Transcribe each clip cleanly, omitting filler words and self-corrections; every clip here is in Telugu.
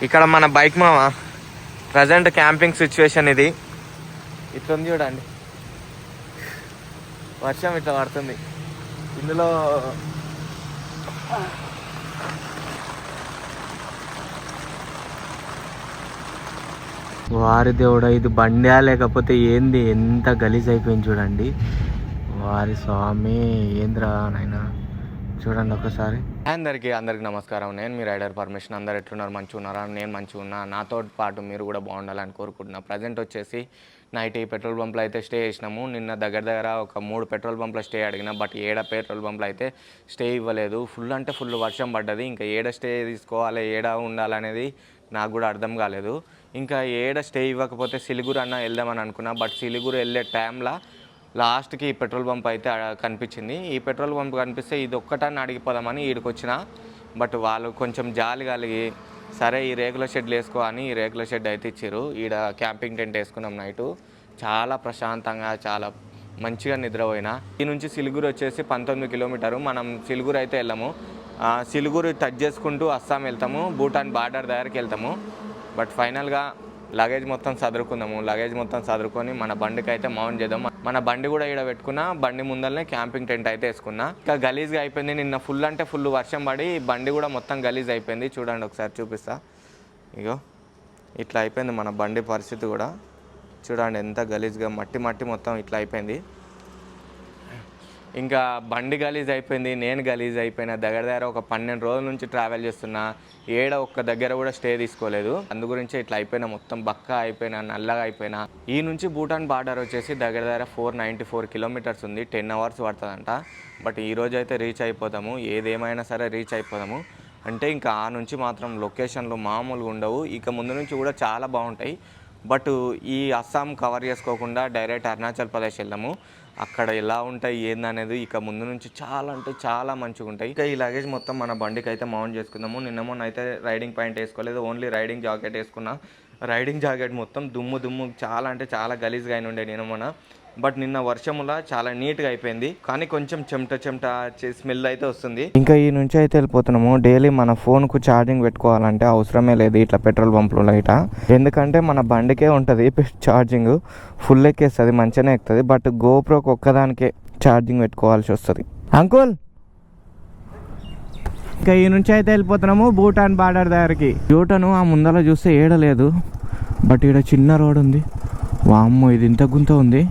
ఇక్కడ మన బైక్ మామ ప్రజెంట్ క్యాంపింగ్ సిచ్యువేషన్ ఇది. ఇట్లా ఉంది చూడండి, వర్షం ఇట్లా పడుతుంది. ఇందులో వారి దేవుడా, ఇది బండా లేకపోతే ఏంది? ఎంత గలీజ్ అయిపోయింది చూడండి. వారి స్వామి ఏంద్రా నాయన, చూడండి ఒకసారి. అందరికీ నమస్కారం. నేను మీ రైడర్ పర్మిషన్. అందరు ఎట్లున్నారు? మంచిగా ఉన్నారా? నేను మంచిగా ఉన్నా. నాతో పాటు మీరు కూడా బాగుండాలని కోరుకుంటున్నా. ప్రజెంట్ వచ్చేసి నైట్ ఈ పెట్రోల్ బంప్లో అయితే స్టే చేసినాము. నిన్న దగ్గర ఒక 3 పెట్రోల్ బంప్లో స్టే అడిగినా, బట్ 7 పెట్రోల్ బంప్లో అయితే స్టే ఇవ్వలేదు. ఫుల్ అంటే ఫుల్ వర్షం పడ్డది. ఇంకా 7 స్టే తీసుకోవాలి, 7 ఉండాలనేది నాకు కూడా అర్థం కాలేదు. ఇంకా 7 స్టే ఇవ్వకపోతే సిలిగురు అన్న వెళ్దామని అనుకున్నా, బట్ సిలిగురు వెళ్ళే టైంలో లాస్ట్కి ఈ పెట్రోల్ పంప్ అయితే కనిపించింది. ఈ పెట్రోల్ పంప్ కనిపిస్తే ఇది ఒక్కటాన్ని అడిగిపోదామని ఈడికి వచ్చిన, బట్ వాళ్ళు కొంచెం జాలి కలిగి సరే ఈ రేకుల షెడ్లు వేసుకో అని ఈ రేకుల షెడ్ అయితే ఇచ్చారు. ఈడ క్యాంపింగ్ టెంట్ వేసుకున్నాం. నైటు చాలా ప్రశాంతంగా చాలా మంచిగా నిద్రపోయినా. ఈ నుంచి సిలిగురు వచ్చేసి 19 కిలోమీటరు. మనం సిలిగురు అయితే వెళ్ళాము. సిలిగురు టచ్ చేసుకుంటూ అస్సాం వెళ్తాము, భూటాన్ బార్డర్ దగ్గరికి వెళ్తాము. బట్ ఫైనల్గా లగేజ్ మొత్తం సదురుకుందాము. లగేజ్ మొత్తం సదురుకొని మన బండికి అయితే మౌంట్ చేద్దాం. మన బండి కూడా ఇక్కడ పెట్టుకున్నా, బండి ముందరనే క్యాంపింగ్ టెంట్ అయితే వేసుకున్నా. ఇంకా గలీజ్గా అయిపోయింది. నిన్న ఫుల్ అంటే ఫుల్ వర్షం పడి బండి కూడా మొత్తం గలీజ్ అయిపోయింది. చూడండి ఒకసారి చూపిస్తా. ఇగో ఇట్లా అయిపోయింది మన బండి పరిస్థితి కూడా. చూడండి ఎంత గలీజ్గా మట్టి మొత్తం ఇట్లా అయిపోయింది. ఇంకా బండి గలీజ్ అయిపోయింది, నేను గలీజ్ అయిపోయినా. దగ్గర ఒక 12 రోజుల నుంచి ట్రావెల్ చేస్తున్నా. ఒక్క దగ్గర కూడా స్టే తీసుకోలేదు. అందు గురించి ఇట్లా అయిపోయినా, మొత్తం బక్క అయిపోయినా, నల్లగా అయిపోయినా. ఈ నుంచి భూటాన్ బార్డర్ వచ్చేసి దగ్గర 494 కిలోమీటర్స్ ఉంది. 10 అవర్స్ పడుతుందంట. బట్ ఈరోజు అయితే రీచ్ అయిపోతాము. ఏదేమైనా సరే రీచ్ అయిపోతాము. అంటే ఇంకా ఆ నుంచి మాత్రం లొకేషన్లు మామూలుగా ఉండవు. ఇక ముందు నుంచి కూడా చాలా బాగుంటాయి. బట్ ఈ అస్సాం కవర్ చేసుకోకుండా డైరెక్ట్ అరుణాచల్ ప్రదేశ్ వెళ్దాము. అక్కడ ఎలా ఉంటాయి ఏందనేది ఇక ముందు నుంచి చాలా అంటే చాలా మంచిగా ఉంటాయి. ఇక ఈ లగేజ్ మొత్తం మన బండికి అయితే మౌంట్ చేసుకుందాము. నిన్న మొన్న అయితే రైడింగ్ ప్యాంట్ వేసుకోలేదు, ఓన్లీ రైడింగ్ జాకెట్ వేసుకున్నా. రైడింగ్ జాకెట్ మొత్తం దుమ్ము చాలా అంటే చాలా గలీజ్గా అయిన ఉండే నిన్న మొన్న. బట్ నిన్న వర్షములా చాలా నీట్గా అయిపోయింది. కానీ కొంచెం చెమట స్మెల్ అయితే వస్తుంది. ఇంకా ఈ నుంచి అయితే వెళ్ళిపోతున్నాము. డైలీ మన ఫోన్కు ఛార్జింగ్ పెట్టుకోవాలంటే అవసరమే లేదు ఇట్లా పెట్రోల్ పంపులో లైట. ఎందుకంటే మన బండికే ఉంటుంది ఛార్జింగ్, ఫుల్ ఎక్కేస్తుంది, మంచిగానే ఎక్కుతుంది. బట్ గోప్రోకి ఒక్కదానికే ఛార్జింగ్ పెట్టుకోవాల్సి వస్తుంది. అంకుల్ ఇంకా ఈ నుంచి అయితే వెళ్ళిపోతున్నాము భూటాన్ బార్డర్ దగ్గరికి. యూటను ఆ ముందర చూస్తే ఏడలేదు, బట్ ఇక్కడ చిన్న రోడ్ ఉంది. వామ్మో, ఇది ఇంత గుంత ఉంది.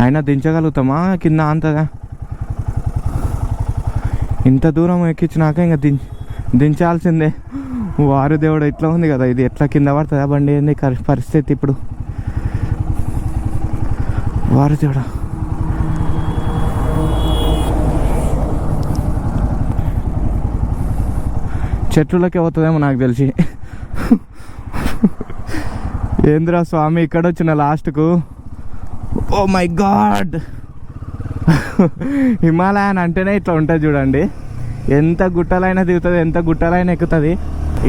అయినా దించగలుగుతామా కింద? అంతగా ఇంత దూరం ఎక్కించినాక ఇంకా దించాల్సిందే. వారు దేవుడు ఇట్లా ఉంది కదా, ఇది ఎట్లా కింద పడుతుందా బండి? ఏంది పరిస్థితి ఇప్పుడు? వారు దేవుడా, చెట్లకి అవుతుందేమో నాకు తెలిసి. ఏంద్రా స్వామి ఇక్కడ వచ్చిన లాస్ట్కు. ఓ మై గాడ్, హిమాలయన్ అంటేనే ఇట్లా ఉంటుంది చూడండి. ఎంత గుట్టలైనా దిగుతుంది, ఎంత గుట్టలైనా ఎక్కుతుంది.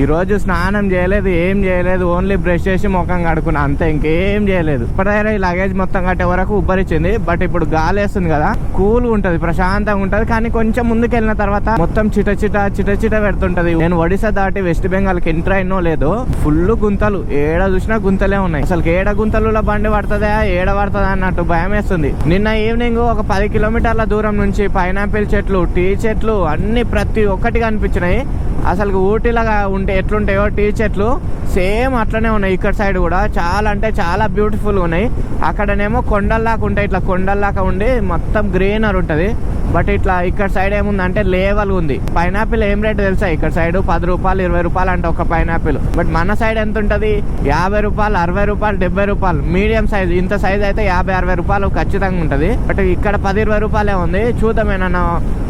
ఈరోజు స్నానం చేయలేదు, ఏం చేయలేదు, ఓన్లీ బ్రష్ చేసి ముఖం కడుకున్నా అంతే, ఇంకేం చేయలేదు. ఇప్పటిదైనా ఈ లగేజ్ మొత్తం కట్టే వరకు ఉబ్బరిచ్చింది. బట్ ఇప్పుడు గాలి వేస్తుంది కదా, కూల్గా ఉంటుంది, ప్రశాంతంగా ఉంటుంది. కానీ కొంచెం ముందుకు వెళ్ళిన తర్వాత మొత్తం చిట పెడుతుంటది. నేను ఒడిశా దాటి వెస్ట్ బెంగాల్కి ఎంటర్ అయినో లేదు, ఫుల్ గుంతలు, ఏడ చూసినా గుంతలే ఉన్నాయి. అసలు ఏడ గుంతలలో బండి పడుతుందా ఏడ పడుతుందా అన్నట్టు భయం వేస్తుంది. నిన్న ఈవినింగ్ ఒక 10 కిలోమీటర్ల దూరం నుంచి పైనాపిల్ చెట్లు, టీ చెట్లు అన్ని ప్రతి ఒక్కటి కనిపించినాయి. అసలు ఊటీలాగా ఉంటే ఎట్లుంటాయో టీ చెట్లు సేమ్ అట్లనే ఉన్నాయి. ఇక్కడ సైడ్ కూడా చాలా అంటే చాలా బ్యూటిఫుల్గా ఉన్నాయి. అక్కడనేమో కొండల్లాగా ఉంటాయి, ఇట్లా కొండల్లాగా ఉండి మొత్తం గ్రీనర్ ఉంటుంది. బట్ ఇట్లా ఇక్కడ సైడ్ ఏముందంటే లేవల్ ఉంది. పైనాపిల్ ఏం రేటు తెలుసా? ఇక్కడ సైడ్ 10 రూపాయలు 20 రూపాయలు అంటే ఒక పైనాపిల్. బట్ మన సైడ్ ఎంత ఉంటుంది? 50 రూపాయలు 60 రూపాయలు 70 రూపాయలు. మీడియం సైజ్, ఇంత సైజ్ అయితే 50-60 రూపాయలు ఖచ్చితంగా ఉంటుంది. బట్ ఇక్కడ 10-20 రూపాయలే ఉంది. చూద్దాం, ఏమన్నా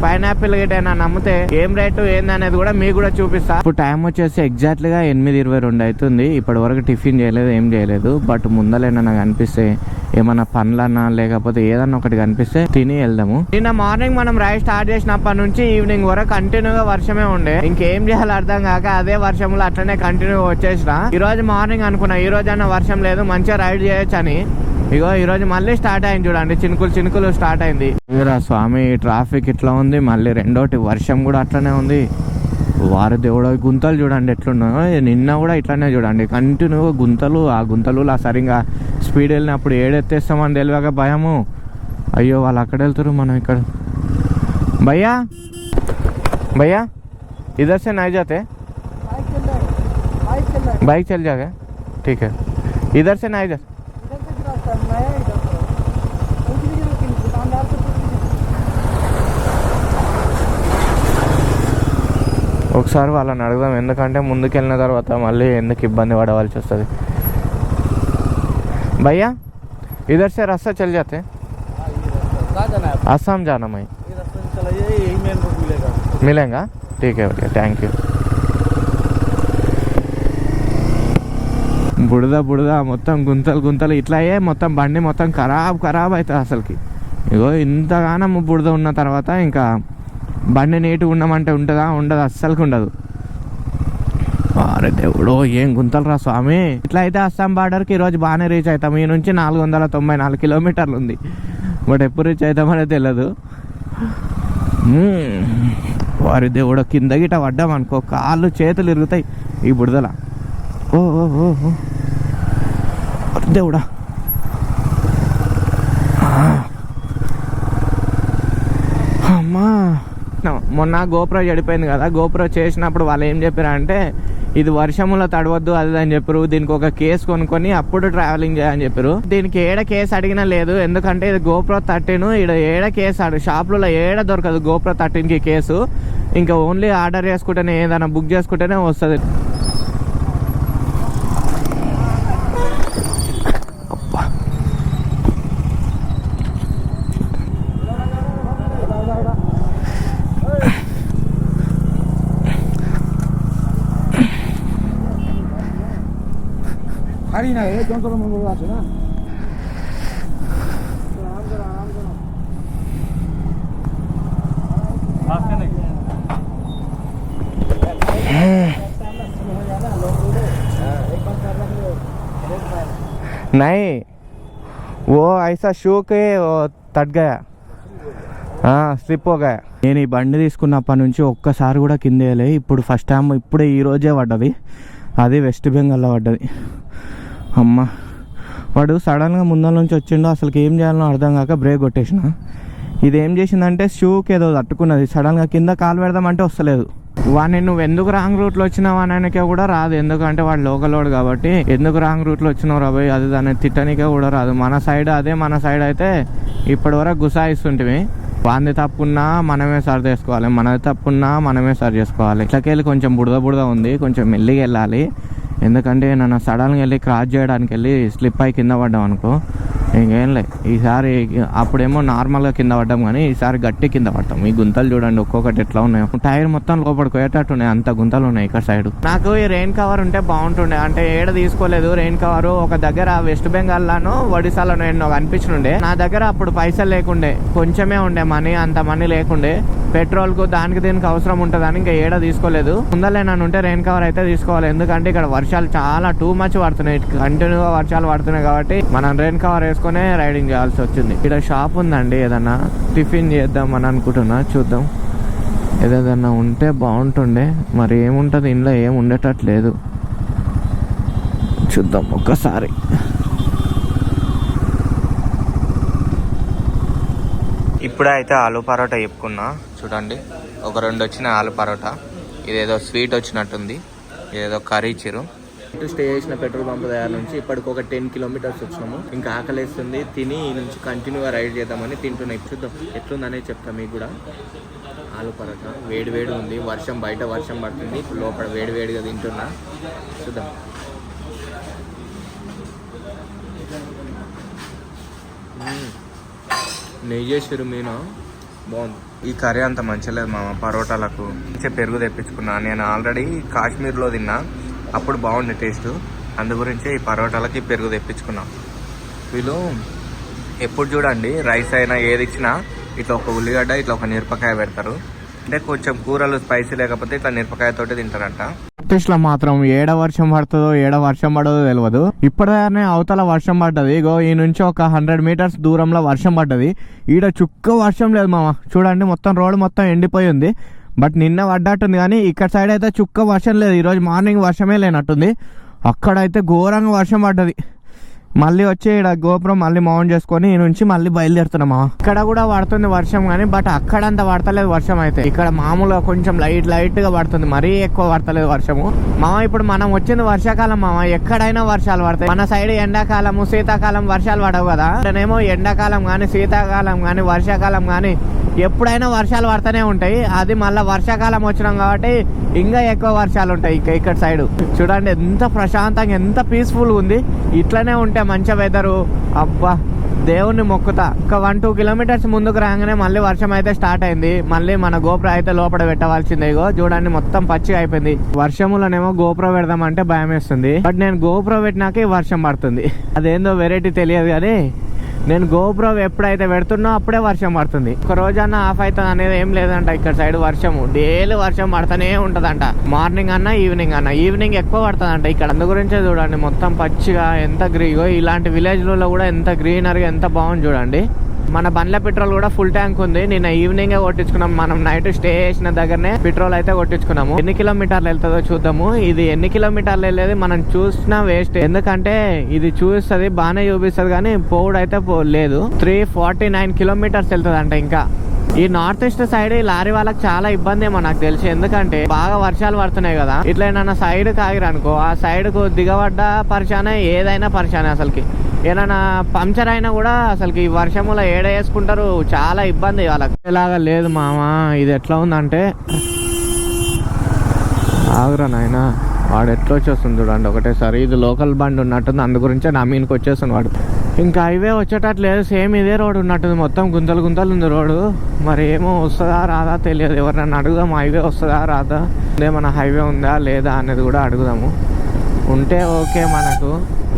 పైనాపిల్ గిట్ ఏమన్నా నమ్మితే ఏం రేటు ఏందనేది కూడా మీకు కూడా చూపిస్తా. ఇప్పుడు టైం వచ్చేసి ఎగ్జాక్ట్గా 8:22 అవుతుంది. ఇప్పటి వరకు టిఫిన్ చేయలేదు, ఏం చేయలేదు. బట్ ముందలేనా కనిపిస్తే ఏమన్నా పండ్లన్నా లేకపోతే ఏదన్నా ఒకటి కనిపిస్తే తిని వెళ్దాము. నిన్న మార్నింగ్ మనం రైడ్ స్టార్ట్ చేసినప్పటి నుంచి ఈవినింగ్ వరకు కంటిన్యూగా వర్షమే ఉండే. ఇంకేం చేయాలో అర్థం కాక అదే వర్షంలో అట్లనే కంటిన్యూగా వచ్చేసిన. ఈ రోజు మార్నింగ్ అనుకున్నా ఈ రోజు అన్న వర్షం లేదు, మంచిగా రైడ్ చేయొచ్చు అని. ఇగో ఈరోజు మళ్ళీ స్టార్ట్ అయింది చూడండి, చినుకులు స్టార్ట్ అయింది. స్వామి ట్రాఫిక్ ఇట్లా ఉంది, మళ్ళీ రెండోటి వర్షం కూడా అట్లనే ఉంది. వారి దేవుడు గుంతలు చూడండి ఎట్లున్నాయో. నిన్న కూడా ఇట్లానే చూడండి కంటిన్యూగా గుంతలు. ఆ గుంతలు సరిగా స్పీడ్ వెళ్ళినప్పుడు ఏడెత్తేస్తామని తెలియక భయము. అయ్యో వాళ్ళు అక్కడ వెళ్తారు, మనం ఇక్కడ. భయ్యా भैया इधर से नहीं जाते? बाइक चल जाएगा, ठीक है. इधर से नहीं जाते. ఒకసారి వాళ్ళని అడుగుదాం, ఎందుకంటే ముందుకెళ్ళిన తర్వాత మళ్ళీ ఎందుకు ఇబ్బంది పడవలసి వస్తుంది. भैया इधर से रास्ता चल जाते? आसाम जाना मैं. मिलेगा, ठीक है भैया, थैंक यू. బుడద మొత్తం గుంతలు ఇట్లాయే మొత్తం బండి మొత్తం ఖరాబ్ అవుతుంది అసలుకి. ఇగో ఇంతగానం బుడద ఉన్న తర్వాత ఇంకా బండి నీట్గా ఉండమంటే ఉంటుందా? ఉండదు, అస్సలకి ఉండదు. అరే దేవుడు ఏం గుంతలు రా స్వామి. ఇట్లా అయితే అస్సాం బార్డర్కి ఈరోజు బాగానే రీచ్ అవుతాం. ఈ నుంచి 494 కిలోమీటర్లు ఉంది. బట్ ఎప్పుడు రీచ్ అవుతామనే తెలియదు. వారి దేవుడు కింద గిట పడ్డామనుకో కాళ్ళు చేతులు ఇరుగుతాయి ఈ బుడదల. ఓ దేవుడా, అమ్మా. మొన్న గోప్రో చెడిపోయింది కదా, గోప్రో చేసినప్పుడు వాళ్ళు ఏం చెప్పారంటే ఇది వర్షములో తడవద్దు అది అని చెప్పారు. దీనికి ఒక కేసు కొనుక్కొని అప్పుడు ట్రావెలింగ్ చేయని చెప్పారు. దీనికి ఏడ కేసు అడిగినా లేదు, ఎందుకంటే ఇది GoPro 13. ఇక్కడ ఏడ కేసు షాప్లలో ఏడ దొరకదు GoPro 13కి కేసు. ఇంకా ఓన్లీ ఆర్డర్ చేసుకుంటేనే, ఏదైనా బుక్ చేసుకుంటేనే వస్తుంది. नहीं वो ऐसा शू के तट गया, స్లిప్ हो गया. నేను ఈ బండి తీసుకున్నప్పటి నుంచి ఒక్కసారి కూడా కింద వేయలే. ఇప్పుడు ఫస్ట్ టైం ఇప్పుడే ఈ రోజే పడ్డది. అది వెస్ట్ బెంగాల్లో పడ్డది. అమ్మ, వాడు సడన్గా ముందర నుంచి వచ్చిండు. అసలుకి ఏం చేయాలో అర్థం కాక బ్రేక్ కొట్టేసిన. ఇది ఏం చేసిందంటే షూకి ఏదో తట్టుకున్నది. సడన్గా కింద కాలు పెడదామంటే వస్తలేదు. వాడిని నువ్వు ఎందుకు రాంగ్ రూట్లో వచ్చినావు అనకే కూడా రాదు, ఎందుకంటే వాడు లోకల్ వాడు కాబట్టి. ఎందుకు రాంగ్ రూట్లో వచ్చినావు రాబోయ్ అది దాన్ని తిట్టనికే కూడా రాదు. మన సైడ్ అయితే ఇప్పటి వరకు గుసాయిస్తుంటివి. వాంది తప్పున్నా మనమే సరి చేసుకోవాలి, మనది తప్పున్నా మనమే సరి చేసుకోవాలి. ఇట్లకెళ్ళి కొంచెం బుడద ఉంది, కొంచెం మెల్లిగా వెళ్ళాలి. ఎందుకంటే నన్ను సడన్గా వెళ్ళి క్రాస్ చేయడానికి వెళ్ళి స్లిప్ అయి కింద పడ్డాం అనుకో ఇంకేం లే. ఈసారి అప్పుడేమో నార్మల్గా కింద పడ్డాం, కానీ ఈసారి గట్టి కింద పడ్డాం. ఈ గుంతలు చూడండి ఒక్కొక్కటి ఎట్లా ఉన్నాయి. టైర్ మొత్తం లోపలికి పోయేటట్టు ఉన్నాయి, అంత గుంతలు ఉన్నాయి ఇక్కడ సైడ్. నాకు ఈ రెయిన్ కవర్ ఉంటే బాగుంటుండే, అంటే ఏడ తీసుకోలేదు రెయిన్ కవర్. ఒక దగ్గర వెస్ట్ బెంగాల్లోనూ ఒడిశాలోనూ ఎన్నో కనిపించుండే. నా దగ్గర అప్పుడు పైసలు లేకుండే, కొంచెమే ఉండే మనీ, అంత మనీ లేకుండే. పెట్రోల్కు దానికి దీనికి అవసరం ఉంటుందని ఇంకా ఏడ తీసుకోలేదు. ముందలే నన్ను ఉంటే రెయిన్ కవర్ అయితే తీసుకోవాలి, ఎందుకంటే ఇక్కడ వర్షాలు చాలా టూ మచ్ పడుతున్నాయి, కంటిన్యూగా వర్షాలు పడుతున్నాయి కాబట్టి మనం రెయిన్ కవర్ వేసుకునే రైడింగ్ చేయాల్సి వచ్చింది. ఇక్కడ షాప్ ఉందండి, ఏదన్నా టిఫిన్ చేద్దామని అనుకుంటున్నా, చూద్దాం. ఏదైనా ఉంటే బాగుంటుండే, మరి ఏముంటుంది ఇంట్లో, ఏం ఉండేటట్లేదు. చూద్దాం ఒక్కసారి. ఇప్పుడే అయితే ఆలు పరోటా చెప్పుకున్నా చూడండి. ఒక 2 వచ్చిన ఆలు పరోటా. ఇదేదో స్వీట్ వచ్చినట్టుంది, ఇదేదో కర్రీ ఇచ్చిరు. స్టే చేసిన పెట్రోల్ పంప్ దగ్గర నుంచి ఇప్పటికి ఒక 10 కిలోమీటర్స్ వచ్చినాము. ఇంకా ఆకలేస్తుంది, తిని ఈ నుంచి కంటిన్యూగా రైడ్ చేద్దామని తింటున్నాయి. చూద్దాం ఎట్లుందనేది చెప్తాం మీకు కూడా. ఆలు పరోటా వేడి ఉంది, బయట వర్షం పడుతుంది, లోపల వేడిగా తింటున్నా. చూద్దాం. నెయ్యి చేసారు మీను, బాగుంది. ఈ కర్రీ అంత మంచిగా లేదు మామ. పరోటాలకు పెరుగు తెప్పించుకున్నా. నేను ఆల్రెడీ కాశ్మీర్లో తిన్నా, అప్పుడు బాగుండే టేస్ట్. అందు గురించి ఈ పరోటాలకి పెరుగు తెప్పించుకున్నా. వీళ్ళు ఎప్పుడు చూడండి రైస్ అయినా ఏది ఇచ్చినా ఇట్లా ఒక ఉల్లిగడ్డ, ఇట్లా ఒక మిరపకాయ పెడతారు. అంటే కొంచెం కూరలు స్పైసీ లేకపోతే ఇట్లా మిరపకాయతోటి తింటారంట. లో మాత్రం ఏడ వర్షం పడుతుందో ఏడ వర్షం పడదో తెలియదు. ఇప్పటిదానే అవతల వర్షం పడ్డది. ఇగో ఈ నుంచి ఒక 100 మీటర్స్ దూరంలో వర్షం పడ్డది. ఈడ చుక్క వర్షం లేదు మామ. చూడండి మొత్తం రోడ్ మొత్తం ఎండిపోయి ఉంది. బట్ నిన్న పడ్డట్టుంది కానీ ఇక్కడ సైడ్ అయితే చుక్క వర్షం లేదు. ఈరోజు మార్నింగ్ వర్షమే లేనట్టుంది. అక్కడైతే ఘోరంగా వర్షం పడ్డది. మళ్ళీ వచ్చి ఇక్కడ గోపురం మళ్ళీ మౌంట్ చేసుకొని ఈ నుంచి మళ్ళీ బయలుదేరుతున్నామా. ఇక్కడ కూడా పడుతుంది వర్షం కానీ బట్ అక్కడంత పడతలేదు వర్షం. అయితే ఇక్కడ మామూలుగా కొంచెం లైట్ గా పడుతుంది, మరీ ఎక్కువ పడతలేదు వర్షము మామ. ఇప్పుడు మనం వచ్చింది వర్షాకాలం మామ, ఎక్కడైనా వర్షాలు పడతాయి. మన సైడ్ ఎండాకాలము శీతాకాలం వర్షాలు పడవు కదా, ఇక్కడనేమో ఎండాకాలం కానీ శీతాకాలం కానీ వర్షాకాలం కానీ ఎప్పుడైనా వర్షాలు పడుతూనే ఉంటాయి. అది మళ్ళీ వర్షాకాలం వచ్చినాం కాబట్టి ఇంకా ఎక్కువ వర్షాలు ఉంటాయి. ఇక్కడ సైడ్ చూడండి ఎంత ప్రశాంతంగా ఎంత పీస్ఫుల్ ఉంది. ఇట్లనే ఉంటే మంచి వెదరు. అబ్బా దేవుణ్ణి మొక్కుతా. ఒక 1-2 కిలోమీటర్స్ ముందుకు రాగానే మళ్ళీ వర్షం అయితే స్టార్ట్ అయింది. మళ్ళీ మన గోపుర అయితే లోపల పెట్టవలసిందే. ఇగో చూడండి మొత్తం పచ్చిగా అయిపోయింది. వర్షములనేమో గోపుర పెడదామంటే భయం వేస్తుంది. బట్ నేను గోపుర పెట్టినాకే వర్షం పడుతుంది. అదేందో వెరైటీ తెలియదు కానీ నేను గోపురం ఎప్పుడైతే పెడుతున్నా అప్పుడే వర్షం పడుతుంది. ఒక రోజన్నా ఆఫ్ అవుతుంది అనేది ఏం లేదంట. ఇక్కడ సైడ్ వర్షము డైలీ వర్షం పడుతూనే ఉంటదంట. మార్నింగ్ అన్నా ఈవినింగ్ అన్నా. ఈవినింగ్ ఎక్కువ పడుతుందంట ఇక్కడ. అందు గురించే చూడండి మొత్తం పచ్చిగా ఎంత ఇలాంటి విలేజ్లలో కూడా ఎంత గ్రీనరీగా ఎంత బాగుంది చూడండి. మన బండ్ల పెట్రోల్ కూడా ఫుల్ ట్యాంక్ ఉంది. నిన్న ఈవినింగ్ కొట్టించుకున్నాం. మనం నైట్ స్టే చేసిన దగ్గరనే పెట్రోల్ అయితే కొట్టించుకున్నాము. ఎన్ని కిలోమీటర్లు వెళ్తుందో చూద్దాము. ఇది ఎన్ని కిలోమీటర్లు వెళ్ళేది మనం చూసినా వేస్ట్. ఎందుకంటే ఇది చూపిస్తుంది బాగానే చూపిస్తుంది కానీ పోవుడు అయితే లేదు. 349 కిలోమీటర్స్ వెళ్తుంది అంట. ఇంకా ఈ నార్త్ ఈస్ట్ సైడ్ లారీ వాళ్ళకి చాలా ఇబ్బంది ఏమో నాకు తెలిసి. ఎందుకంటే బాగా వర్షాలు పడుతున్నాయి కదా, ఇట్లా ఏమన్నా సైడ్ కాగిరనుకో ఆ సైడ్ కు దిగబడ్డ పరిశానే, ఏదైనా పరిశానే. అసలుకి ఏదైనా పంచర్ అయినా కూడా అసలుకి ఈ వర్షములో ఏడ వేసుకుంటారు, చాలా ఇబ్బంది వాళ్ళకి. ఇలాగా లేదు మామ. ఇది ఎట్లా ఉందంటే ఆగురా నాయన, వాడు ఎట్లా వచ్చేస్తుంది చూడండి ఒకటేసారి. ఇది లోకల్ బండి ఉన్నట్టుంది, అందు గురించే నా మీదకి వచ్చేస్తుంది వాడు. ఇంకా హైవే వచ్చేటట్లు లేదు, సేమ్ ఇదే రోడ్ ఉన్నట్టుంది. మొత్తం గుంతలు గుంతలు ఉంది రోడ్డు. మరి ఏమో వస్తుందా రాదా తెలియదు. ఎవరినైనా అడుగుదాం హైవే వస్తుందా రాదా, ఏమన్నా హైవే ఉందా లేదా అనేది కూడా అడుగుదాము. ఉంటే ఓకే మనకు,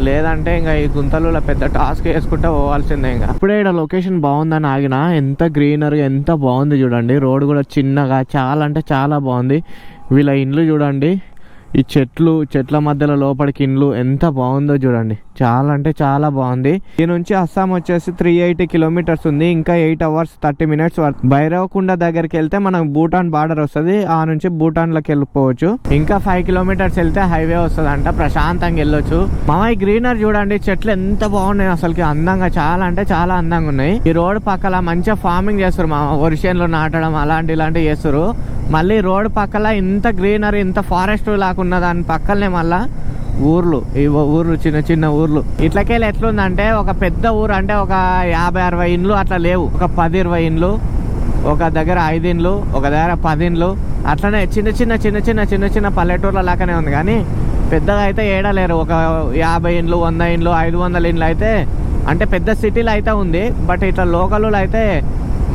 లేదంటే ఇంకా ఈ గుంతలు పెద్ద టాస్క్ వేసుకుంటే పోవాల్సిందే. ఇంకా ఇప్పుడే ఇక్కడ లొకేషన్ బాగుందని ఆగిన. ఎంత గ్రీనరీ ఎంత బాగుంది చూడండి. రోడ్ కూడా చిన్నగా చాలా అంటే చాలా బాగుంది. వీళ్ళ ఇండ్లు చూడండి, ఈ చెట్ల మధ్యలో లోపలికి ఇండ్లు ఎంత బాగుందో చూడండి. చాలా అంటే చాలా బాగుంది. ఈ నుంచి అస్సాం వచ్చేసి 380 కిలోమీటర్స్ ఉంది. ఇంకా 8 hours 30 minutes భైరవకుండ దగ్గరికి వెళ్తే మనకు భూటాన్ బార్డర్ వస్తుంది. ఆ నుంచి భూటాన్ లోకి వెళ్ళిపోవచ్చు. ఇంకా 5 kilometers వెళ్తే హైవే వస్తుంది అంట. ప్రశాంతంగా వెళ్ళొచ్చు. ఈ గ్రీనరీ చూడండి, చెట్లు ఎంత బాగున్నాయి అసలుకి. అందంగా చాలా అంటే చాలా అందంగా ఉన్నాయి. ఈ రోడ్ పక్కల మంచిగా ఫార్మింగ్ చేస్తారు వరిసేన్లు నాటడం ఇలాంటివి చేస్తారు. మళ్ళీ రోడ్ పక్కల ఇంత గ్రీనరీ ఇంత ఫారెస్ట్ లాకున్న దాని పక్కనే మళ్ళా ఊర్లు చిన్న చిన్న ఊర్లు. ఇట్లకెళ్ళి ఎట్లుందంటే ఒక పెద్ద ఊరు అంటే ఒక 50-60 ఇండ్లు అట్లా లేవు. ఒక 10-20 ఇండ్లు, ఒక దగ్గర 5 ఇండ్లు, ఒక దగ్గర 10 ఇండ్లు, అట్లనే చిన్న చిన్న పల్లెటూర్ల లాగానే ఉంది. కానీ పెద్దగా అయితే ఏడలేరు. ఒక 50 ఇండ్లు, 100 ఇండ్లు, 500 ఇండ్లు అయితే అంటే పెద్ద సిటీలో అయితే ఉంది. బట్ ఇట్లా లోకల్లో అయితే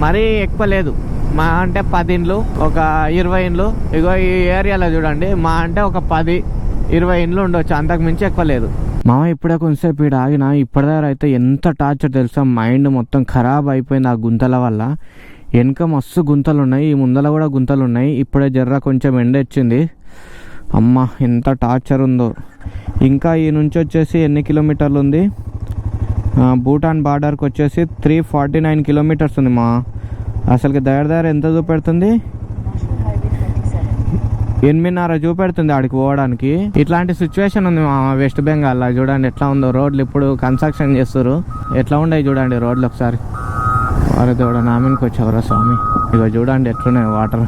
మరీ ఎక్కువ లేదు. మా అంటే 10 ఇండ్లు, ఒక 20 ఇండ్లు. ఇగో ఈ ఏరియాలో చూడండి మా అంటే ఒక 10-20 ఇండ్లు ఉండొచ్చు, అంతకు మించి ఎక్కువ లేదు. ఇప్పుడే కొంచెంసేపు ఇక్కడ ఆగిన. ఇప్పటిదాకా అయితే ఎంత టార్చర్ తెలుసా, మైండ్ మొత్తం ఖరాబ్ అయిపోయింది ఆ గుంతల వల్ల. వెనక మస్తు గుంతలు ఉన్నాయి, ఈ ముందల కూడా గుంతలు ఉన్నాయి. ఇప్పుడే జర్ర కొంచెం ఎండ వచ్చింది. అమ్మ ఎంత టార్చర్ ఉందో. ఇంకా ఈ నుంచి వచ్చేసి ఎన్ని కిలోమీటర్లు ఉంది, భూటాన్ బార్డర్కి వచ్చేసి 349 కిలోమీటర్స్ ఉంది. అసలుకి దగ్గర ఎంత చూపెడుతుంది, 8:30 చూపెడుతుంది ఆడికి పోవడానికి. ఇట్లాంటి సిచ్యువేషన్ ఉంది మా వెస్ట్ బెంగాల్. చూడండి ఎట్లా ఉందో రోడ్లు. ఇప్పుడు కన్స్ట్రక్షన్ చేస్తారు, ఎట్లా ఉన్నాయి చూడండి రోడ్లు. ఒకసారి వారి దేవుడు నామినికి వచ్చావరా స్వామి. ఇక చూడండి ఎట్లున్నాయి వాటర్.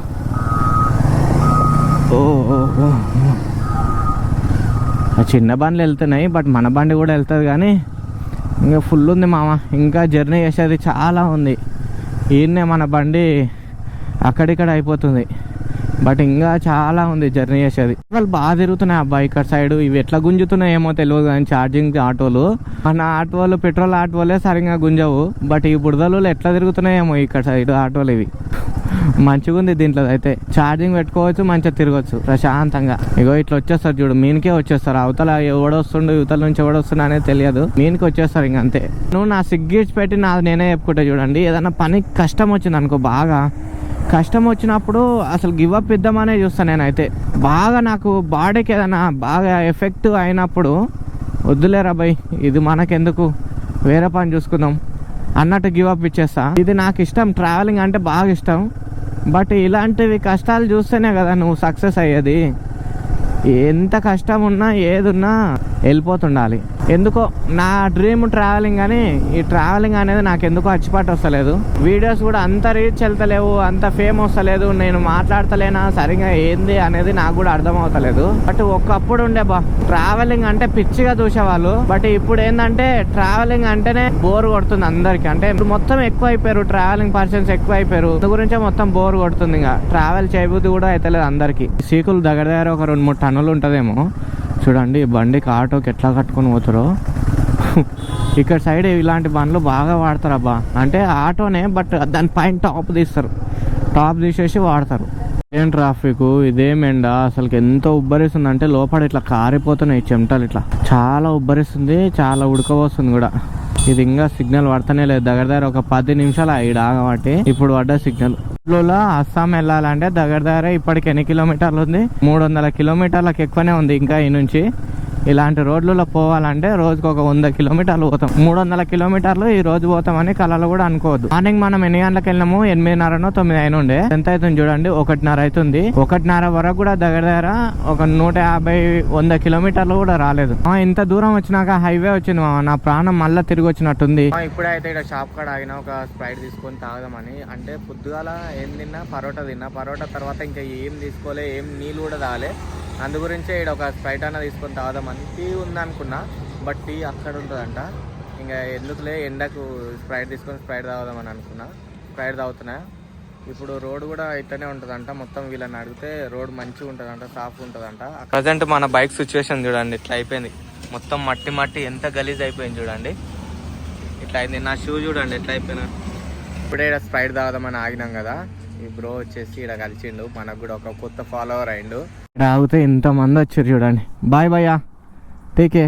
చిన్న బండ్లు వెళ్తున్నాయి, బట్ మన బండి కూడా వెళ్తుంది. కానీ ఇంకా ఫుల్ ఉంది ఇంకా జర్నీ చేసేది చాలా ఉంది. ఈయన్నే మన బండి అక్కడిక్కడ అయిపోతుంది, బట్ ఇంకా చాలా ఉంది జర్నీ చేసేది. వాళ్ళు బాగా తిరుగుతున్నాయి అబ్బాయి ఇక్కడ సైడ్. ఇవి ఎట్లా గుంజుతున్నాయి ఏమో తెలియదు కానీ ఛార్జింగ్ ఆటోలు, మన ఆటోలు పెట్రోల్ ఆటోలే సరిగ్గా గుంజవు. బట్ ఈ బుడదలు ఎట్లా తిరుగుతున్నాయేమో ఇక్కడ సైడ్ ఆటోలు. ఇవి మంచిగా ఉంది. దీంట్లో అయితే ఛార్జింగ్ పెట్టుకోవచ్చు, మంచిగా తిరగచ్చు ప్రశాంతంగా. ఇగో ఇట్లా వచ్చేస్తారు చూడు, మీనికే వచ్చేస్తారు. అవతల ఎవడొస్తుండు యువతల నుంచి ఎవడొస్తున్నా అనేది తెలియదు, మీనికి వచ్చేస్తారు. ఇంక అంతే. నువ్వు నా సిగ్గిడ్స్ పెట్టి నాది నేనే చెప్పుకుంటా చూడండి. ఏదైనా పని కష్టం వచ్చింది అనుకో, బాగా కష్టం వచ్చినప్పుడు అసలు గివ్ అప్ ఇద్దామనే చూస్తాను నేనైతే. బాగా నాకు బాడీకి ఏదైనా బాగా ఎఫెక్ట్ అయినప్పుడు వద్దులేరా బై, ఇది మనకెందుకు, వేరే పని చూసుకుందాం అన్నట్టు గివ్ అప్ ఇచ్చేస్తా. ఇది నాకు ఇష్టం, ట్రావెలింగ్ అంటే బాగా ఇష్టం. బట్ ఇలాంటివి కష్టాలు చూస్తేనే కదా నువ్వు సక్సెస్ అయ్యేది. ఎంత కష్టం ఉన్నా ఏదున్నా వెళ్ళిపోతుండాలి. ఎందుకో నా డ్రీమ్ ట్రావెలింగ్, కానీ ఈ ట్రావెలింగ్ అనేది నాకు ఎందుకో అచ్చిపాటు వస్తలేదు. వీడియోస్ కూడా అంత రీచ్ వెళ్తలేవు, అంత ఫేమ్ వస్తలేదు, నేను మాట్లాడతలేనా సరిగా ఏంది అనేది నాకు కూడా అర్థం అవుతలేదు. బట్ ఒకప్పుడు ఉండే ట్రావెలింగ్ అంటే పిచ్చిగా చూసేవాళ్ళు. బట్ ఇప్పుడు ఏంటంటే ట్రావెలింగ్ అంటేనే బోర్ కొడుతుంది అందరికి. అంటే ఇప్పుడు మొత్తం ఎక్కువ అయిపోయారు, ట్రావెలింగ్ పర్సన్స్ ఎక్కువ అయిపోయారు. దాని గురించే మొత్తం బోర్ కొడుతుంది. ఇంకా ట్రావెల్ చేయబుద్ధి కూడా అయితలేదు అందరికి. సీకులు దగ్గర ఒక 2-3 టన్నులు ఉంటుందేమో. చూడండి బండికి ఆటోకి ఎట్లా కట్టుకొని పోతారో. ఇక్కడ సైడ్ ఇలాంటి బండ్లు బాగా వాడతారు అబ్బా. అంటే ఆటోనే, బట్ దాని పైన టాప్ తీస్తారు, టాప్ తీసేసి వాడతారు. ఏం ట్రాఫిక్, ఇదేం ఎండ, అసలు ఎంత ఉబ్బరిస్తుంది అంటే లోపల ఇట్లా కారిపోతున్నాయి చెమటలు. ఇట్లా చాలా ఉబ్బరిస్తుంది, చాలా ఉడకబోస్తుంది కూడా. ఇది ఇంకా సిగ్నల్ పడతానే లేదు. దగ్గర ఒక 10 నిమిషాలు ఈడ ఆగబట్టి ఇప్పుడు పడ్డ సిగ్నల్. అస్సాం వెళ్ళాలంటే దగ్గర ఇప్పటికి ఎన్ని కిలోమీటర్లు ఉంది? 300 కిలోమీటర్లకు ఎక్కువనే ఉంది ఇంకా ఈ నుంచి. ఇలాంటి రోడ్లలో పోవాలంటే రోజుకు ఒక 100 కిలోమీటర్లు పోతాం. 300 కిలోమీటర్లు ఈ రోజు పోతామని కళలు కూడా అనుకోవద్దు. మార్నింగ్ మనం ఎన్ని గంటలకు వెళ్ళినాము? 8:30నో 9 అయినుండే. ఎంత అవుతుంది చూడండి, 1:30 అవుతుంది. 1:30 వరకు కూడా దగ్గర ఒక 150-100 కిలోమీటర్లు కూడా రాలేదు. ఇంత దూరం వచ్చినాక హైవే వచ్చింది. నా ప్రాణం మళ్ళీ తిరిగి వచ్చినట్టుంది. ఇప్పుడైతే ఇక్కడ షాప్ కాడ ఆగిన ఒక స్ప్రైట్ తీసుకొని తాగదామని. అంటే పొద్దుగాల ఏం తిన్నా? పరోటా తిన్నా. పరోటా తర్వాత ఇంకా ఏం తీసుకోలే, ఏం నీళ్ళు కూడా తాగలే. అందు గురించే ఇక్కడ ఒక స్ప్రైట్ అన్న తీసుకొని తాగుదామని. టీ ఉందనుకున్నా, బట్ టీ అక్కడ ఉంటుందంట. ఇంకా ఎందుకులే ఎండకు స్ప్రైట్ తీసుకొని స్ప్రైట్ తాగుదామని అనుకున్నా. స్ప్రైట్ తాగుతున్నా. ఇప్పుడు రోడ్ కూడా ఇట్లనే ఉంటుందంట. మొత్తం వీళ్ళని అడిగితే రోడ్ మంచిగా ఉంటుందంట, సాఫ్ ఉంటుందంట. ప్రజెంట్ మన బైక్ సిచ్యువేషన్ చూడండి, ఇట్లా అయిపోయింది. మొత్తం మట్టి మట్టి ఎంత గలీజ్ అయిపోయింది చూడండి. ఇట్లా అయింది. నా షూ చూడండి ఎట్లా అయిపోయినా. ఇప్పుడే ఇక్కడ స్ప్రైట్ తాగుదామని ఆగినాం కదా. ఈ బ్రో వచ్చేసి ఇక్కడ కలిసిండు, మనకు కూడా ఒక కొత్త ఫాలోవర్ అయిండు. ఇక్కడ ఆగితే ఇంతమంది వచ్చారు చూడండి. బాయ్ భయ్యా, టీకే.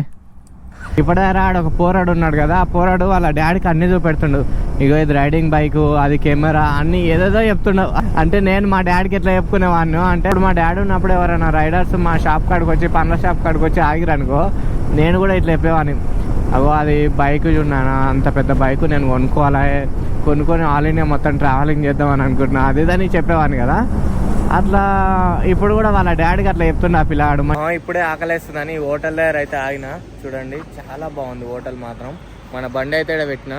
ఇప్పుడే ఆడ ఒక పోరాడు ఉన్నాడు కదా, ఆ పోరాడు వాళ్ళ డాడీకి అన్ని చూపెడుతుండు. ఇగో ఇది రైడింగ్ బైక్, అది కెమెరా, అన్ని ఏదేదో చెప్తుండవు. అంటే నేను మా డాడీకి ఎట్లా చెప్పుకునేవాడిని అంటే, ఇప్పుడు మా డాడీ ఉన్నప్పుడు ఎవరైనా రైడర్స్ మా షాప్ కాడికి వచ్చి, పండ్ల షాప్ కాడికి వచ్చి ఆగిరనుకో, నేను కూడా ఇట్లా చెప్పేవాడిని. అగో అది బైక్ చూడానా, అంత పెద్ద బైక్ నేను కొనుక్కొని ఆల్ ఇండియా మొత్తం ట్రావెలింగ్ చేద్దామని అనుకుంటున్నా, అదేదని చెప్పేవాడిని కదా. అట్లా ఇప్పుడు కూడా వాళ్ళ డాడీకి అట్లా చెప్తుండే ఆ పిల్లాడు. ఇప్పుడే ఆకలేస్తుందని హోటల్ దగ్గర అయితే ఆగిన. చూడండి చాలా బాగుంది హోటల్ మాత్రం. మన బండి అయితే ఇక్కడ పెట్టిన.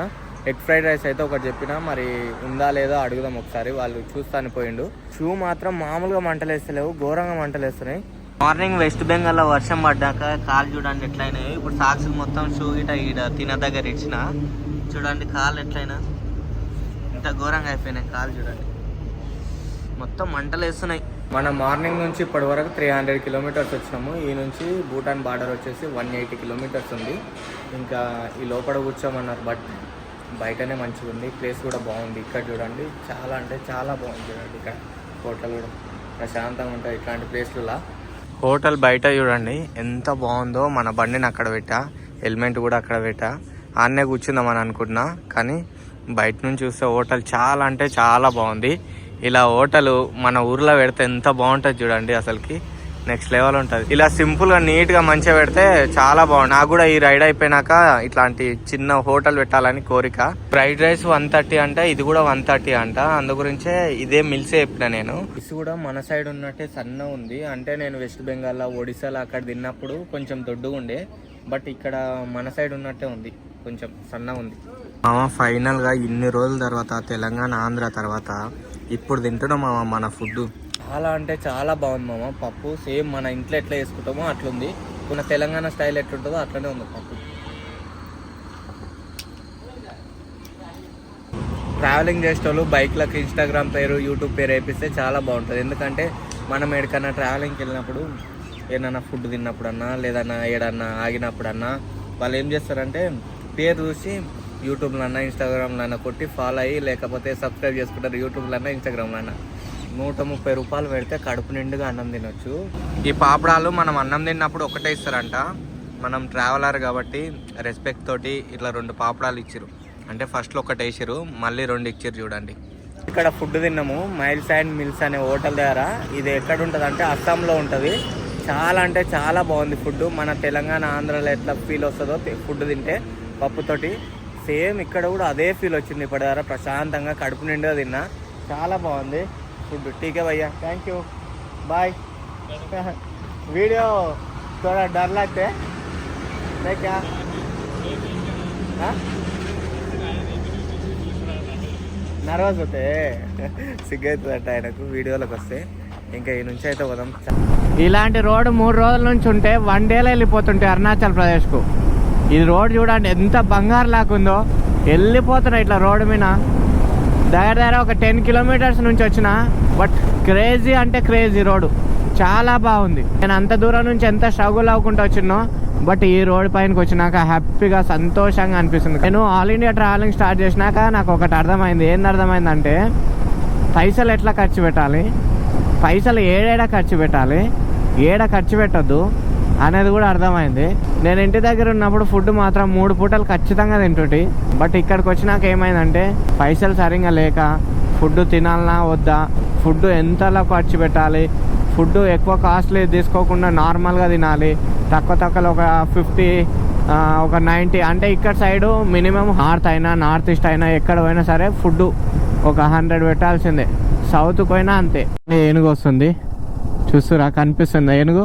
ఎగ్ ఫ్రైడ్ రైస్ అయితే ఒకటి చెప్పిన, మరి ఉందా లేదో అడుగుదాం ఒకసారి. వాళ్ళు చూస్తాను పోయిండు. షూ మాత్రం మామూలుగా మంటలేస్తలేవు, ఘోరంగా మంటలేస్తున్నాయి. మార్నింగ్ వెస్ట్ బెంగాల్లో వర్షం పడ్డాక కాలు చూడండి ఎట్లయినాయి. ఇప్పుడు సాక్సులు మొత్తం షూ ఈడ తిన దగ్గర ఇచ్చిన. చూడండి కాళ్ళు ఎట్లయినా ఇంత ఘోరంగా అయిపోయినాయి. కాళ్ళు చూడండి మొత్తం మంటలు వేస్తున్నాయి. మనం మార్నింగ్ నుంచి ఇప్పటి వరకు 300 కిలోమీటర్స్ వచ్చినాము. ఈ నుంచి భూటాన్ బార్డర్ వచ్చేసి 180 కిలోమీటర్స్ ఉంది. ఇంకా ఈ లోపల కూర్చోమన్నారు, బట్ బయటనే మంచిగా ఉంది. ప్లేస్ కూడా బాగుంది. ఇక్కడ చూడండి చాలా అంటే చాలా బాగుంది. చూడండి ఇక్కడ హోటల్ కూడా ప్రశాంతంగా ఉంటుంది ఇట్లాంటి ప్లేస్లలో. హోటల్ బయట చూడండి ఎంత బాగుందో. మన బండిని అక్కడ పెట్టా, హెల్మెట్ కూడా అక్కడ పెట్టా, ఆన్నే కూర్చుందామని అనుకుంటున్నా. కానీ బయట నుంచి చూస్తే హోటల్ చాలా అంటే చాలా బాగుంది. ఇలా హోటల్ మన ఊర్లో పెడితే ఎంత బాగుంటుంది చూడండి, అసలుకి నెక్స్ట్ లెవెల్ ఉంటుంది. ఇలా సింపుల్గా నీట్గా మంచిగా పెడితే చాలా బాగుంది. నాకు కూడా ఈ రైడ్ అయిపోయినాక ఇట్లాంటి చిన్న హోటల్ పెట్టాలని కోరిక. ఫ్రైడ్ రైస్ 130 అంటే ఇది కూడా 130 అంట. అందు గురించే ఇదే మిల్సే చెప్పిన నేను. ఇది కూడా మన సైడ్ ఉన్నట్టే సన్న ఉంది. అంటే నేను వెస్ట్ బెంగాల్లో, ఒడిశాలో అక్కడ తిన్నప్పుడు కొంచెం దొడ్డుగా ఉండే, బట్ ఇక్కడ మన సైడ్ ఉన్నట్టే ఉంది, కొంచెం సన్న ఉంది. ఫైనల్గా ఇన్ని రోజుల తర్వాత, తెలంగాణ ఆంధ్ర తర్వాత ఇప్పుడు తింటున్నాం మన ఫుడ్. చాలా అంటే చాలా బాగుంది మామ. పప్పు సేమ్ మన ఇంట్లో ఎట్లా వేసుకుంటామో అట్లుంది. మన తెలంగాణ స్టైల్ ఎట్లుంటుందో అట్లనే ఉంది పప్పు. ట్రావెలింగ్ చేసేటోళ్ళు బైక్లకు ఇన్స్టాగ్రామ్ పేరు, యూట్యూబ్ పేరు వేపిస్తే చాలా బాగుంటుంది. ఎందుకంటే మనం ఎక్కడికన్నా ట్రావెలింగ్కి వెళ్ళినప్పుడు, ఏదన్నా ఫుడ్ తిన్నప్పుడన్నా, లేదన్నా ఏడన్నా ఆగినప్పుడన్నా వాళ్ళు ఏం చేస్తారంటే పేరు చూసి యూట్యూబ్లో అన్నా ఇన్స్టాగ్రామ్లో అన్నా కొట్టి ఫాలో అయ్యి, లేకపోతే సబ్స్క్రైబ్ చేసుకుంటారు యూట్యూబ్లో అన్నా ఇన్స్టాగ్రామ్లో అన్నా. 130 రూపాయలు పెడితే కడుపు నిండుగా అన్నం తినొచ్చు. ఈ పాపడాలు మనం అన్నం తిన్నప్పుడు ఒకటే ఇస్తారంట. మనం ట్రావెలర్ కాబట్టి రెస్పెక్ట్ తోటి ఇట్లా 2 పాపడాలు ఇచ్చారు. అంటే ఫస్ట్లో ఒకటి వేసారు, మళ్ళీ 2 ఇచ్చారు చూడండి. ఇక్కడ ఫుడ్ తిన్నాము మైల్స్ అండ్ మిల్స్ అనే హోటల్ దగ్గర. ఇది ఎక్కడ ఉంటుంది అంటే అస్సాంలో ఉంటుంది. చాలా అంటే చాలా బాగుంది ఫుడ్. మన తెలంగాణ ఆంధ్రాలో ఎట్లా ఫీల్ వస్తుందో ఫుడ్ తింటే పప్పుతోటి, సేమ్ ఇక్కడ కూడా అదే ఫీల్ వచ్చింది. ఇప్పటి దగ్గర ప్రశాంతంగా కడుపు నిండుగా తిన్నా, చాలా బాగుంది. फूड ठीक है भैया थैंक यू बाय वीडियो थोड़ा डर लगता है नहीं क्या నర్వస్ అవుతే సిగ్గవుతుందట ఆయనకు వీడియోలోకి వస్తే ఇంకా ఈ నుంచి అయితే పోదాం. ఇలాంటి రోడ్డు 3 రోజుల నుంచి ఉంటే 1 డేలో వెళ్ళిపోతుంటే అరుణాచల్ ప్రదేశ్కు. ఈ రోడ్ చూడండి ఎంత బంగారు లాకుందో, వెళ్ళిపోతున్నాయి ఇట్లా రోడ్డు మీద. దగ్గర ఒక 10 కిలోమీటర్స్ నుంచి వచ్చిన, బట్ క్రేజీ అంటే క్రేజీ రోడ్డు, చాలా బాగుంది. నేను అంత దూరం నుంచి ఎంత స్ట్రగుల్ అవ్వకుండా వచ్చినో, బట్ ఈ రోడ్ పైనకి వచ్చినాక హ్యాపీగా సంతోషంగా అనిపిస్తుంది. నేను ఆల్ ఇండియా ట్రావెలింగ్ స్టార్ట్ చేసినాక నాకు ఒకటి అర్థమైంది. ఏంది అర్థమైందంటే పైసలు ఎట్లా ఖర్చు పెట్టాలి, పైసలు ఏడ ఖర్చు పెట్టాలి, ఏడ ఖర్చు పెట్టద్దు అనేది కూడా అర్థమైంది. నేను ఇంటి దగ్గర ఉన్నప్పుడు ఫుడ్ మాత్రం 3 పూటలు ఖచ్చితంగా తింటుంటి. బట్ ఇక్కడికి వచ్చినాక ఏమైందంటే పైసలు సరిగ్గా లేక ఫుడ్ తినాలన్నా వద్దా, ఫుడ్ ఎంతలా ఖర్చు పెట్టాలి, ఫుడ్ ఎక్కువ కాస్ట్లీ తీసుకోకుండా నార్మల్గా తినాలి, తక్కువ ఒక 50 ఒక 90 అంటే ఇక్కడ సైడు మినిమం నార్త్ అయినా నార్త్ ఈస్ట్ అయినా ఎక్కడ పోయినా సరే ఫుడ్ ఒక 100 పెట్టాల్సిందే. సౌత్కి పోయినా అంతే. ఏనుగు వస్తుంది చూస్తురా, కనిపిస్తుంది ఏనుగు,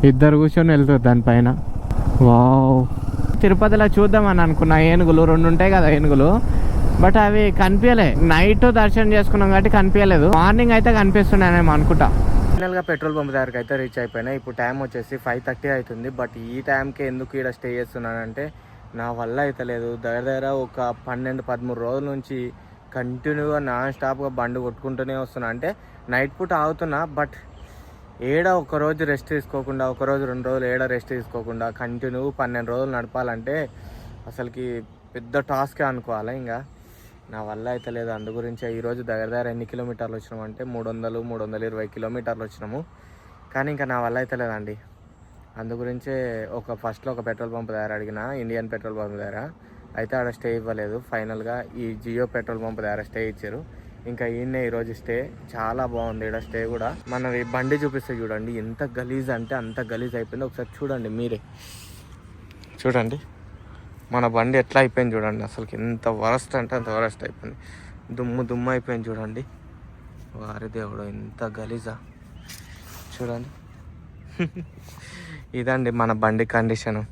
ఇద్దరు కూర్చొని వెళ్తుంది దానిపైన. వావ్, తిరుపతిలో చూద్దామని అనుకున్నా. ఏనుగులు 2 ఉంటాయి కదా ఏనుగులు, బట్ అవి కనిపించలే. నైట్ దర్శనం చేసుకున్నాం కాబట్టి కనిపించలేదు. మార్నింగ్ అయితే కనిపిస్తున్నానేమో అనుకుంటా. ఫైనల్గా పెట్రోల్ పంప్ దగ్గరికి అయితే రీచ్ అయిపోయినా. ఇప్పుడు టైం వచ్చేసి 5:30 అవుతుంది. బట్ ఈ టైంకి ఎందుకు ఇక్కడ స్టే చేస్తున్నానంటే నా వల్ల అయితే లేదు. దగ్గర ఒక 12-13 రోజుల నుంచి కంటిన్యూగా నాన్ స్టాప్గా బండి కొట్టుకుంటూనే వస్తున్నా. అంటే నైట్ పూట ఆగుతున్నా, బట్ ఒకరోజు రెస్ట్ తీసుకోకుండా, ఒకరోజు 2 రోజులు రెస్ట్ తీసుకోకుండా కంటిన్యూ 12 రోజులు నడపాలంటే అసలుకి పెద్ద టాస్కే అనుకోవాలి. ఇంకా నా వల్ల అయితే లేదు. అందు గురించే ఈరోజు దగ్గర ఎన్ని కిలోమీటర్లు వచ్చినాము అంటే 320 కిలోమీటర్లు వచ్చినాము. కానీ ఇంకా నా వల్ల అయితే లేదండి. అందు గురించే ఫస్ట్లో ఒక పెట్రోల్ పంప్ దగ్గర అడిగిన, ఇండియన్ పెట్రోల్ పంప్ దగ్గర అయితే ఆడ స్టే ఇవ్వలేదు. ఫైనల్గా ఈ జియో పెట్రోల్ పంప్ దగ్గర స్టే ఇచ్చారు. ఇంకా ఈయనే ఈరోజు స్టే. చాలా బాగుంది ఇక్కడ స్టే కూడా. మన బండి చూపిస్తే చూడండి ఎంత గలీజ్ అంటే అంత గలీజ్ అయిపోయింది. ఒకసారి చూడండి మీరే, చూడండి మన బండి ఎట్లా అయిపోయింది చూడండి. అసలుకి ఎంత వరస్ట్ అంటే అంత వరస్ట్ అయిపోయింది. దుమ్ము అయిపోయింది చూడండి. వారి దేవుడు ఎంత గలీజా చూడండి. ఇదండి మన బండి కండిషను.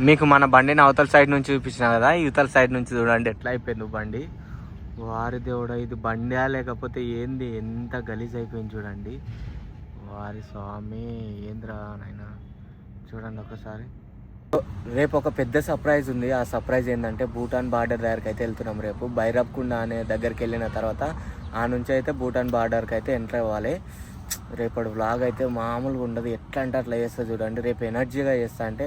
మీకు మన బండిని అవతల సైడ్ నుంచి చూపించిన కదా, ఇవతల సైడ్ నుంచి చూడండి ఎట్లా అయిపోయింది బండి. వారి దేవుడా, ఇది బండియా లేకపోతే ఏంది, ఎంత గలీజ్ అయిపోయింది చూడండి. వారి స్వామి ఏంద్రా నాయన. చూడండి ఒకసారి. రేపు ఒక పెద్ద సర్ప్రైజ్ ఉంది. ఆ సర్ప్రైజ్ ఏంటంటే భూటాన్ బార్డర్ దగ్గరికి అయితే వెళ్తున్నాం రేపు. భైరబ్కుండ అనే దగ్గరికి వెళ్ళిన తర్వాత ఆ నుంచి అయితే భూటాన్ బార్డర్కి అయితే ఎంటర్ అవ్వాలి. రేపటి వ్లాగ్ అయితే మామూలుగా ఉండదు. ఎట్లా అంటే అట్లా చేస్తా చూడండి. రేపు ఎనర్జీగా చేస్తా. అంటే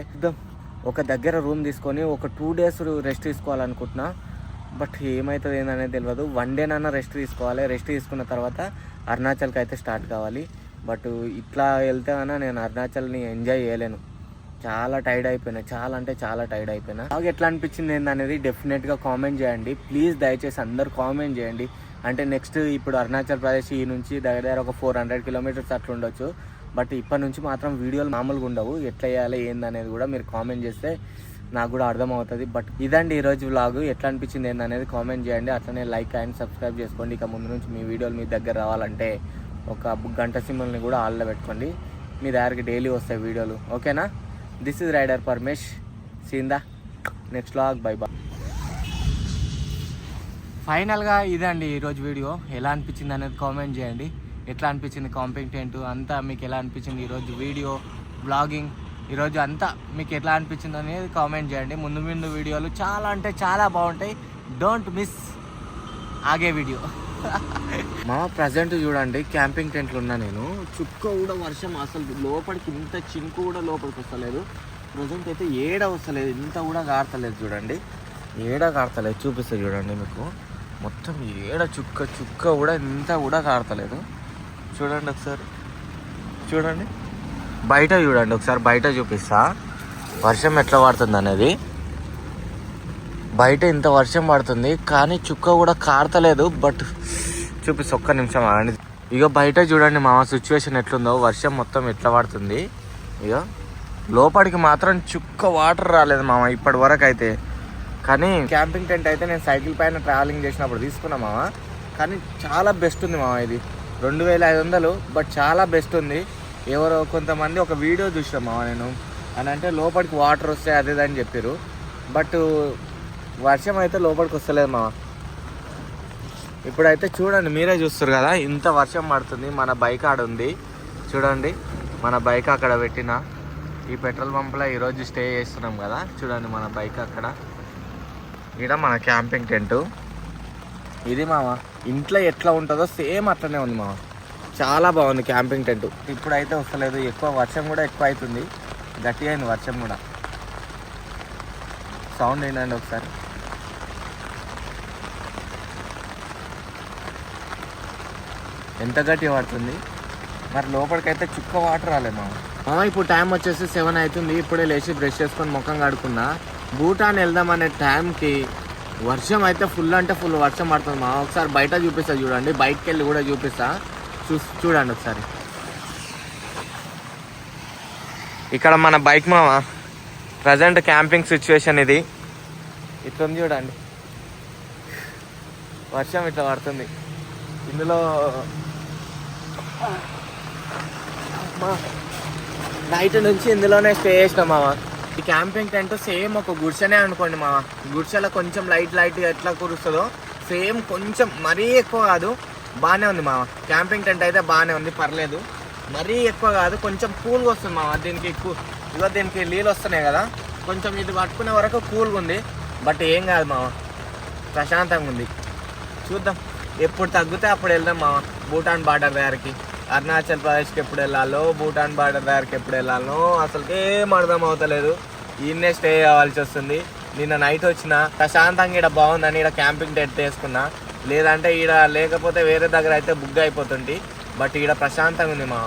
ఒక దగ్గర రూమ్ తీసుకొని ఒక 2 days రెస్ట్ తీసుకోవాలనుకుంటున్నా. బట్ ఏమవుతుంది ఏందనేది తెలియదు. 1 day రెస్ట్ తీసుకోవాలి. రెస్ట్ తీసుకున్న తర్వాత అరుణాచల్కి అయితే స్టార్ట్ కావాలి. బట్ ఇట్లా వెళ్తే కన్నా నేను అరుణాచల్ని ఎంజాయ్ చేయలేను. చాలా టైర్డ్ అయిపోయినా, చాలా అంటే చాలా టైర్డ్ అయిపోయినా. నాకు ఎట్లా అనిపించింది ఏందనేది డెఫినెట్గా కామెంట్ చేయండి ప్లీజ్. దయచేసి అందరు కామెంట్ చేయండి. అంటే నెక్స్ట్ ఇప్పుడు అరుణాచల్ ప్రదేశ్ ఈ నుంచి దగ్గర ఒక 400 కిలోమీటర్స్ అట్లా ఉండొచ్చు. బట్ ఇప్పటి నుంచి మాత్రం వీడియోలు మామూలుగా ఉండవు. ఎట్లా చేయాలి ఏందనేది కూడా మీరు కామెంట్ చేస్తే నాకు కూడా అర్థమవుతుంది. బట్ ఇదండి ఈరోజు వ్లాగ్. ఎట్లా అనిపించింది ఏందనేది కామెంట్ చేయండి. అట్లనే లైక్ అండ్ సబ్స్క్రైబ్ చేసుకోండి. ఇక ముందు నుంచి మీ వీడియోలు మీ దగ్గర రావాలంటే ఒక గంట సింబల్ని కూడా ఆల్లో పెట్టుకోండి. మీ దగ్గరికి డైలీ వస్తాయి వీడియోలు. ఓకేనా? This is rider Paramesh. See in the next vlog. Bye bye. ఫైనల్గా ఇదండి ఈరోజు వీడియో. ఎలా అనిపించింది అనేది కామెంట్ చేయండి. ఎట్లా అనిపించింది కాంపిటెంట్ అంతా మీకు ఎలా అనిపించింది ఈరోజు వీడియో బ్లాగింగ్ ఈరోజు అంతా మీకు ఎట్లా అనిపించింది అనేది కామెంట్ చేయండి. ముందు వీడియోలు చాలా అంటే చాలా బాగుంటాయి. డోంట్ మిస్ ఆగే వీడియో. మా ప్రజెంట్ చూడండి క్యాంపింగ్ టెంట్లు ఉన్నా నేను. చుక్క కూడా వర్షం అసలు లోపలికి ఇంత చినుకు కూడా లోపలికి వస్తలేదు. ప్రజెంట్ అయితే ఏడ వస్తలేదు, ఇంత కూడా కారతలేదు చూడండి. ఏడ కారతలేదు చూపిస్తే చూడండి మీకు. మొత్తం ఏడ చుక్క కూడా ఇంత కూడా కారతలేదు. చూడండి ఒకసారి, చూడండి బయట చూడండి ఒకసారి. బయట చూపిస్తా వర్షం ఎట్లా పడుతుంది అనేది. బయట ఇంత వర్షం పడుతుంది కానీ చుక్క కూడా కారతలేదు. బట్ చూపిస్తా ఒక్క నిమిషం ఆగండి. ఇక బయట చూడండి మా సిచ్యువేషన్ ఎట్లుందో. వర్షం మొత్తం ఎట్లా పడుతుంది. ఇక లోపలికి మాత్రం చుక్క వాటర్ రాలేదు మామ ఇప్పటి వరకు అయితే. కానీ క్యాంపింగ్ టెంట్ అయితే నేను సైకిల్ పైన ట్రావెలింగ్ చేసినప్పుడు తీసుకున్నా మామ. కానీ చాలా బెస్ట్ ఉంది మామ ఇది. 2500. బట్ చాలా బెస్ట్ ఉంది. ఎవరో కొంతమంది ఒక వీడియో చూసాం నేను, అని అంటే లోపలికి వాటర్ వస్తాయి అదే అని చెప్పారు. బట్ వర్షం అయితే లోపలికి వస్తలేదు మా. ఇప్పుడైతే చూడండి, మీరే చూస్తారు కదా ఇంత వర్షం పడుతుంది. మన బైక్ ఆడ ఉంది చూడండి, మన బైక్ అక్కడ పెట్టిన ఈ పెట్రోల్ పంప్లో ఈరోజు స్టే చేస్తున్నాం కదా. చూడండి మన బైక్ అక్కడ, ఇక్కడ మన క్యాంపింగ్ టెంటు. ఇది మామ ఇంట్లో ఎట్లా ఉంటుందో సేమ్ అట్లనే ఉంది మామ. చాలా బాగుంది క్యాంపింగ్ టెంటు. ఇప్పుడైతే వస్తలేదు, ఎక్కువ వర్షం కూడా ఎక్కువ అవుతుంది, గట్టిగా అయింది వర్షం కూడా. సౌండ్ ఏంటండి ఒకసారి. ఎంత గట్టిగా పడుతుంది మరి. లోపలికైతే చుక్క వాటర్ రాలేదు మామ. ఇప్పుడు టైం వచ్చేసి 7 అవుతుంది. ఇప్పుడే లేచి బ్రష్ చేసుకొని ముఖం కడుక్కున్నా. భూటాన్ వెళ్దామనే టైంకి వర్షం అయితే ఫుల్ అంటే ఫుల్ వర్షం పడుతుంది మామ. ఒకసారి బయట చూపిస్తా చూడండి, బయటకు వెళ్ళి కూడా చూపిస్తా, చూడండి ఒకసారి. ఇక్కడ మన బైక్ మామ ప్రజెంట్ క్యాంపింగ్ సిచ్యువేషన్ ఇది. ఇట్లుంది చూడండి, వర్షం ఇట్లా పడుతుంది. ఇందులో నైట్ నుంచి ఇందులోనే స్టే చేసినాం మామ. ఈ క్యాంపింగ్ టెంట్ సేమ్ ఒక గుడిసెనే అనుకోండి మామ. గుడిసెలో కొంచెం లైట్ ఎట్లా కురుస్తుందో సేమ్, కొంచెం మరీ ఎక్కువ కాదు, బాగానే ఉంది మామ. క్యాంపింగ్ టెంట్ అయితే బాగానే ఉంది, పర్లేదు. మరీ ఎక్కువ కాదు, కొంచెం కూల్గా వస్తుంది మామ. దీనికి ఇదిగో దీనికి నీళ్ళు వస్తున్నాయి కదా, కొంచెం ఇది పట్టుకునే వరకు కూల్గా ఉంది. బట్ ఏం కాదు మామ, ప్రశాంతంగా ఉంది. చూద్దాం ఎప్పుడు తగ్గితే అప్పుడు వెళ్దాం మామ. భూటాన్ బార్డర్ దగ్గరికి, అరుణాచల్ ప్రదేశ్కి ఎప్పుడు వెళ్ళాలో, భూటాన్ బార్డర్ దగ్గరికి ఎప్పుడు వెళ్ళాలో అసలు ఏం అర్థం అవుతలేదు. ఈయన్నే స్టే అవ్వాల్సి వస్తుంది. నిన్న నైట్ వచ్చిన ప్రశాంతంగా ఇక్కడ బాగుందని ఇక్కడ క్యాంపింగ్ టెంట్ వేసుకున్నా. లేదంటే ఈడ లేకపోతే వేరే దగ్గర అయితే బుక్ అయిపోతుంది. బట్ ఈడ ప్రశాంతంగా ఉంది మా.